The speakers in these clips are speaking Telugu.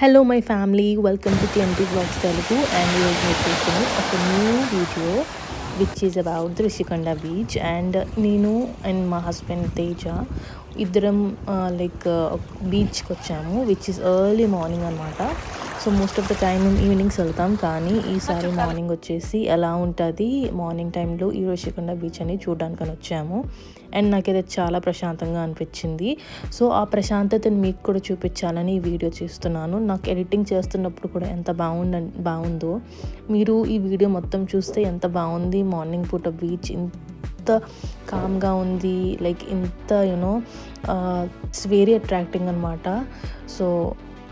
Hello my family, welcome to TNT Vlogs Telugu and we are making a new video which is about the Rishikonda beach and Neenu and my husband Teja iddaram beach ki vachamu which is early morning anamata. So most of the time evenings వెళ్తాం, కానీ ఈసారి మార్నింగ్ వచ్చేసి ఎలా ఉంటుంది మార్నింగ్ టైంలో ఈ ఋషికొండ బీచ్ అని చూడడానికని వచ్చాము. అండ్ నాకైతే చాలా ప్రశాంతంగా అనిపించింది. సో ఆ ప్రశాంతతను మీకు కూడా చూపించాలని ఈ వీడియో చేస్తున్నాను. నాకు ఎడిటింగ్ చేస్తున్నప్పుడు కూడా ఎంత బాగుందో మీరు ఈ వీడియో మొత్తం చూస్తే ఎంత బాగుంది. మార్నింగ్ పూట బీచ్ ఇంత కామ్గా ఉంది, లైక్ ఇంత ఇట్స్ వెరీ అట్రాక్టింగ్ అనమాట. సో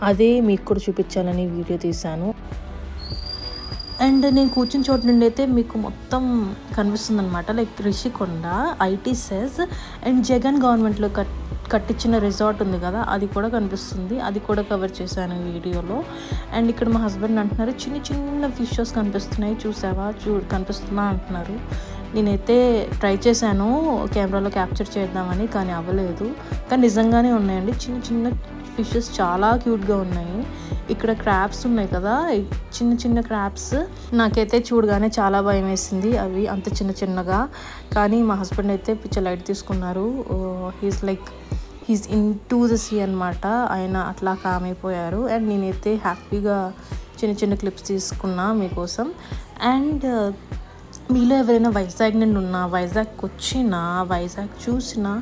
అదే మీకు కూడా చూపించాలని వీడియో తీశాను. అండ్ నేను కూర్చుని చోటు నుండి అయితే మీకు మొత్తం కనిపిస్తుంది అనమాట, like Rushikonda IT SEZ and Jagan గవర్నమెంట్లో కట్టించిన రిసార్ట్ ఉంది కదా, అది కూడా కనిపిస్తుంది. అది కూడా కవర్ చేశాను ఈ వీడియోలో. అండ్ ఇక్కడ మా హస్బెండ్ అంటున్నారు చిన్న చిన్న ఫిషెస్ కనిపిస్తున్నాయి, చూసావా కనిపిస్తుందా అంటున్నారు. నేనైతే ట్రై చేశాను కెమెరాలో క్యాప్చర్ చేద్దామని, కానీ అవ్వలేదు. కానీ నిజంగానే ఉన్నాయండి చిన్న చిన్న ఫిషెస్, చాలా క్యూట్గా ఉన్నాయి. ఇక్కడ క్రాబ్స్ ఉన్నాయి కదా, చిన్న చిన్న క్రాబ్స్. నాకైతే చూడగానే చాలా భయం వేసింది అవి అంత చిన్న చిన్నగా. కానీ మా హస్బెండ్ అయితే పిచ్చ లైట్ తీసుకున్నారు. He's into the sea అనమాట. ఆయన అట్లా కామ్ అయిపోయారు. అండ్ నేనైతే హ్యాపీగా చిన్న చిన్న క్లిప్స్ తీసుకున్నా మీకోసం. అండ్ మీలో ఎవరైనా వైజాగ్ నుండి ఉన్నా, వైజాగ్కి వచ్చినా, వైజాగ్ చూసినా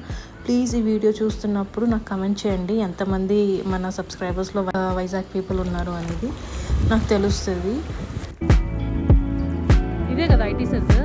ప్లీజ్ ఈ వీడియో చూస్తున్నప్పుడు నాకు కమెంట్ చేయండి ఎంతమంది మన సబ్స్క్రైబర్స్లో వైజాగ్ పీపుల్ ఉన్నారు అనేది నాకు తెలుస్తుంది. ఇదే కదా ఐటీ సెస్.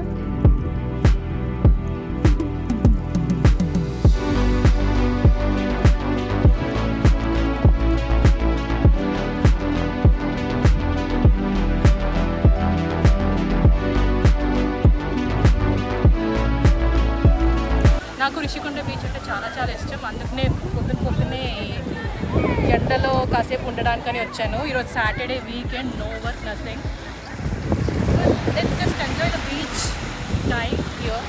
నాకు రిషికొండ బీచ్ అంటే చాలా చాలా ఇష్టం. అందుకనే పొద్దున్నే ఎండలో కాసేపు ఉండడానికని వచ్చాను. ఈరోజు Saturday weekend, no work, nothing. Let's just enjoy the beach time here.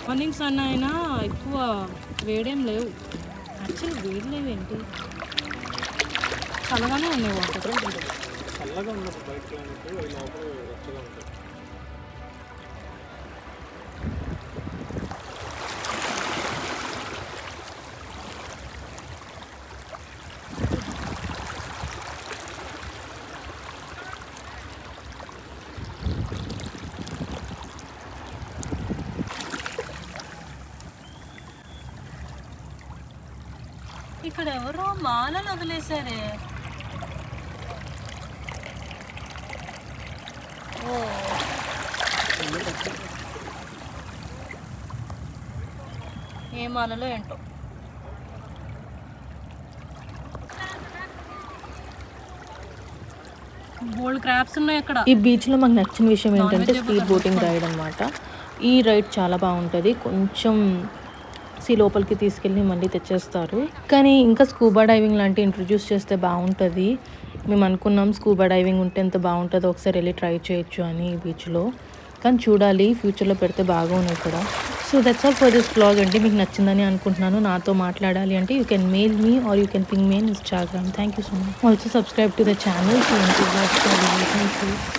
Morning sun అయినా ఎక్కువ వేడేం లేవు. యాక్చువల్లీ వేడి లేవు ఏంటి, చల్లగానే ఉన్నాయి వాటర్. చల్లగా ఉన్నప్పుడు బయట ఇక్కడ ఎవరో మాలను వదిలేశారే. ఓ ఏ మాలలో ఏంటో. బోల్డ్ క్రాబ్స్ ఉన్నాయి అక్కడ. ఈ బీచ్లో మాకు నచ్చిన విషయం ఏంటంటే స్పీడ్ బోటింగ్ రైడ్ అనమాట. ఈ రైడ్ చాలా బాగుంటుంది. కొంచెం లోపలికి తీసుకెళ్ళి మళ్ళీ తెచ్చేస్తారు. కానీ ఇంకా స్కూబా డైవింగ్ లాంటివి ఇంట్రొడ్యూస్ చేస్తే బాగుంటుంది. మేము అనుకున్నాం స్కూబా డైవింగ్ ఉంటే ఎంత బాగుంటుందో, ఒకసారి వెళ్ళి ట్రై చేయొచ్చు అని ఈ బీచ్లో. కానీ చూడాలి, ఫ్యూచర్లో పెడితే బాగున్నాయి ఇక్కడ. So that's all for this blog అండి. మీకు నచ్చిందని అనుకుంటున్నాను. నాతో మాట్లాడాలి అంటే you can mail me or you can ping me in Instagram. Thank you so much. Also subscribe to the channel. Thank you.